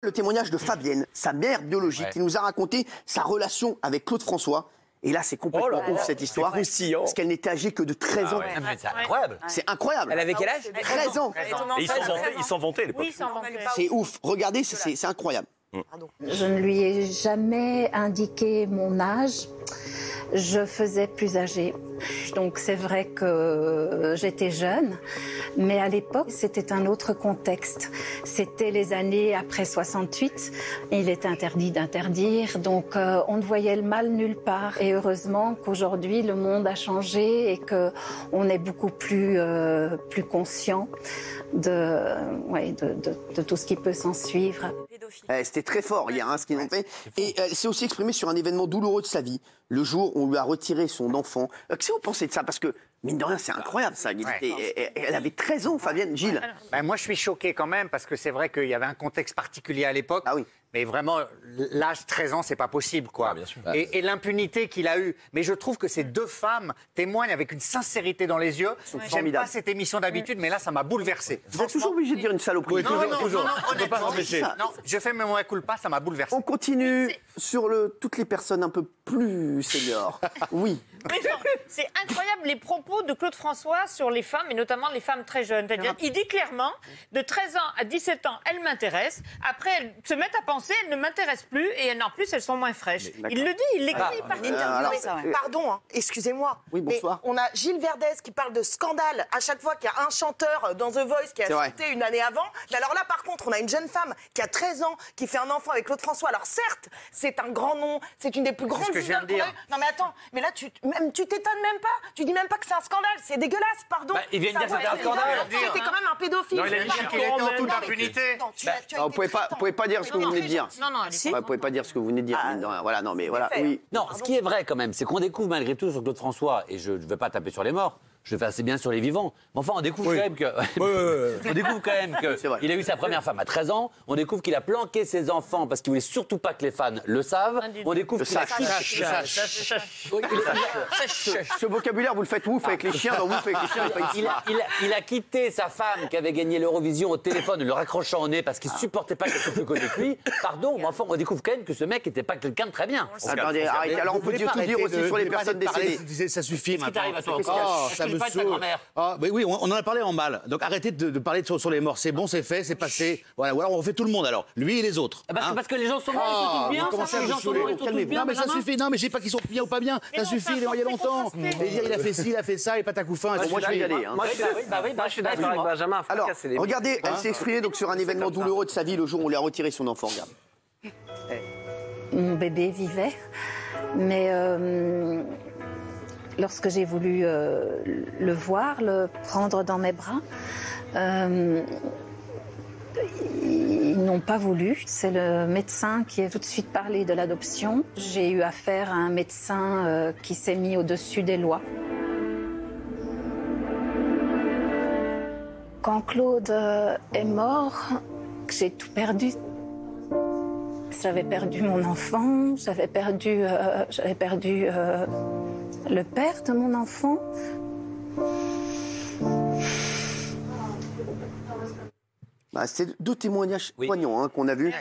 Le témoignage de Fabienne, sa mère biologique, qui nous a raconté sa relation avec Claude François. Et là, c'est complètement ouf cette histoire. Parce qu'elle n'était âgée que de 13 ans. C'est incroyable. C'est incroyable. Elle avait quel âge? 13 ans. Et ils s'en vantaient à l'époque. Oui, sans vanter. C'est ouf. Regardez, c'est incroyable. Je ne lui ai jamais indiqué mon âge. Je faisais plus âgée. Donc c'est vrai que j'étais jeune, mais à l'époque, c'était un autre contexte. C'était les années après 68. Il est interdit d'interdire, donc on ne voyait le mal nulle part. Et heureusement qu'aujourd'hui, le monde a changé et qu'on est beaucoup plus conscient de tout ce qui peut s'en suivre. C'était très fort hier, ce qu'ils ont fait. Et elle s'est aussi exprimée sur un événement douloureux de sa vie, le jour où on lui a retiré son enfant. Qu'est-ce que vous pensez de ça? Parce que, mine de rien, c'est incroyable ça. Elle avait 13 ans, Fabienne. Gilles. Ben, moi, je suis choqué quand même, parce que c'est vrai qu'il y avait un contexte particulier à l'époque. Ah oui. Mais vraiment, l'âge 13 ans, c'est pas possible, quoi. Ah, bien sûr. Et l'impunité qu'il a eue. Mais je trouve que ces deux femmes témoignent avec une sincérité dans les yeux. J'aime pas cette émission d'habitude, mais là, ça m'a bouleversé. Vous êtes toujours obligé de dire une saloperie. Non, toujours. On peut pas honnêtement, s'empêcher. non, je fais mes mots culpa, ça m'a bouleversé. On continue sur toutes les personnes un peu plus seniors. Oui. Mais non, c'est incroyable les propos de Claude François sur les femmes, et notamment les femmes très jeunes. C'est-à-dire, il dit clairement, de 13 ans à 17 ans, elles m'intéressent. Après, elles se mettent à penser, elles ne m'intéressent plus, et en plus, elles sont moins fraîches. Il le dit, il l'écrit par interview. Pardon, hein, excusez-moi. Oui, bonsoir. Mais on a Gilles Verdez qui parle de scandale à chaque fois qu'il y a un chanteur dans The Voice qui a sauté une année avant. Mais alors là, par contre, on a une jeune femme qui a 13 ans, qui fait un enfant avec Claude François. Alors certes, c'est un grand nom, c'est une des plus grandes ce que je viens de dire. Non mais attends, mais là, tu t'étonnes même pas. Tu dis même pas que c'est un scandale, c'est dégueulasse, pardon. Bah, ils viennent dire que c'était un scandale. C'était quand même un pédophile. Non, il a dit qu'il était en toute impunité. Vous pouvez pas dire ce que vous venez de dire. Non, Vous pouvez pas dire ce que vous venez de dire. mine de rien. Voilà, non, mais voilà. Oui. Non, ce qui est vrai quand même, c'est qu'on découvre malgré tout sur Claude François, et je ne vais pas taper sur les morts, je le fais assez bien sur les vivants. Mais enfin, on découvre quand même que. On découvre quand même qu'il a eu sa première femme à 13 ans. On découvre qu'il a planqué ses enfants parce qu'il voulait surtout pas que les fans le savent. On découvre qu'il a. Ce vocabulaire, vous le faites ouf avec les chiens. Dans ouf avec les chiens, Il a quitté sa femme qui avait gagné l'Eurovision au téléphone, le raccrochant au nez parce qu'il supportait pas quelqu'un plus connu que lui. Pardon, mais enfin, on découvre quand même que ce mec n'était pas quelqu'un de très bien. Attendez, arrêtez. Alors on peut tout dire aussi sur les personnes décédées. Ça suffit Qu'est-ce qui t'arrive à toi Oh, encore? ça me pas de ta saoule. grand-mère. Ah, mais oui, on en a parlé en mal. Donc arrêtez de parler sur les morts. C'est bon, c'est fait, c'est passé. Voilà, ou alors on fait tout le monde alors. Lui et les autres. Parce que les gens sont morts, ils sont tous bien. Commencez Les gens sont morts, ils sont tous bien. Non, mais ça Benjamin. suffit. Non, mais je sais pas qu'ils sont bien ou pas bien. Ça suffit, il y a longtemps. Et dire il a fait ci, il a fait ça, et patacoufin. Moi, je vais y aller. Moi, je suis d'accord avec Benjamin. Alors, regardez, elle s'est exprimée donc sur un événement douloureux de sa vie le jour où on lui a retiré son enfant. Regarde. Mon bébé vivait, mais lorsque j'ai voulu le voir, le prendre dans mes bras, ils n'ont pas voulu. C'est le médecin qui a tout de suite parlé de l'adoption. J'ai eu affaire à un médecin qui s'est mis au-dessus des lois. Quand Claude est mort, j'ai tout perdu. J'avais perdu mon enfant, j'avais perdu le père de mon enfant. C'est deux témoignages poignants qu'on a vus.